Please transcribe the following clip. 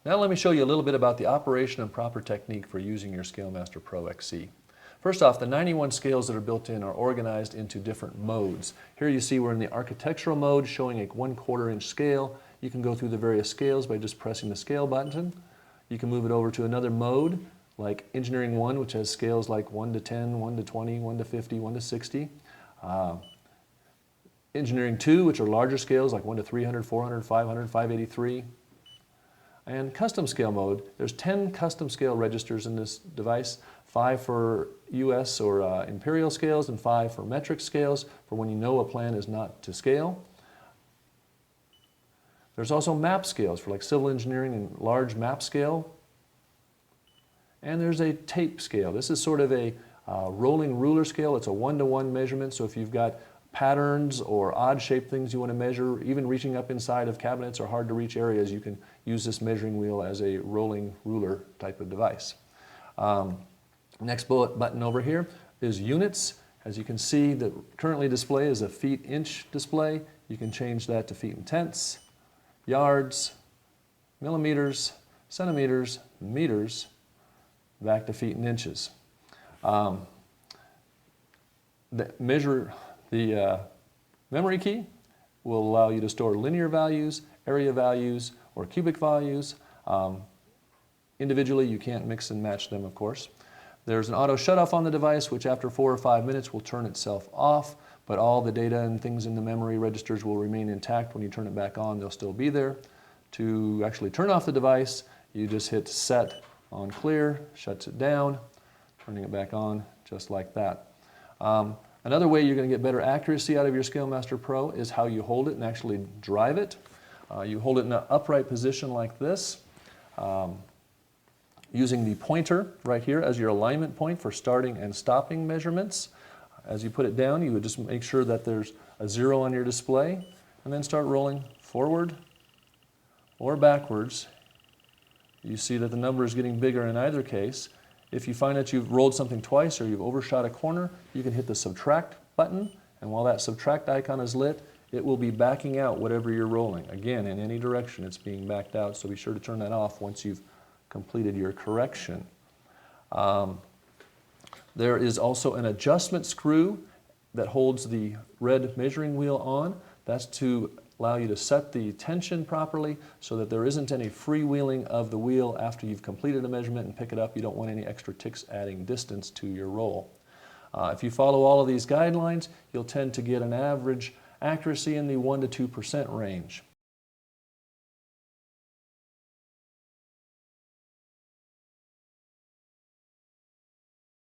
Now let me show you a little bit about the operation and proper technique for using your ScaleMaster Pro XC. First off, the 91 scales that are built in are organized into different modes. Here you see we're in the architectural mode showing a 1/4 inch scale. You can go through the various scales by just pressing the scale button. You can move it over to another mode like Engineering 1, which has scales like 1 to 10, 1 to 20, 1 to 50, 1 to 60. Engineering 2, which are larger scales like 1 to 300, 400, 500, 583. And custom scale mode, there's 10 custom scale registers in this device, 5 for US or imperial scales and 5 for metric scales for when you know a plan is not to scale. There's also map scales for like civil engineering and large map scale. And there's a tape scale. This is sort of a rolling ruler scale. It's a 1-to-1 measurement, so if you've got patterns or odd-shaped things you want to measure, even reaching up inside of cabinets or hard-to-reach areas, you can use this measuring wheel as a rolling ruler type of device. Next button over here is units. As you can see, the currently display is a feet-inch display. You can change that to feet and tenths, yards, millimeters, centimeters, meters, back to feet and inches. The memory key will allow you to store linear values, area values, or cubic values. Individually, you can't mix and match them, of course. There's an auto shut-off on the device, which after 4 or 5 minutes will turn itself off, but all the data and things in the memory registers will remain intact. When you turn it back on, they'll still be there. To actually turn off the device, you just hit set on clear, shuts it down, turning it back on just like that. Another way you're going to get better accuracy out of your ScaleMaster Pro is how you hold it and actually drive it. You hold it in an upright position like this, using the pointer right here as your alignment point for starting and stopping measurements. As you put it down, you would just make sure that there's a 0 on your display, and then start rolling forward or backwards. You see that the number is getting bigger in either case. If you find that you've rolled something twice or you've overshot a corner, you can hit the subtract button, and while that subtract icon is lit, it will be backing out whatever you're rolling. Again, in any direction it's being backed out, so be sure to turn that off once you've completed your correction. There is also an adjustment screw that holds the red measuring wheel on. That's to allow you to set the tension properly so that there isn't any freewheeling of the wheel after you've completed a measurement and pick it up. You don't want any extra ticks adding distance to your roll. If you follow all of these guidelines, you'll tend to get an average accuracy in the 1 to 2% range.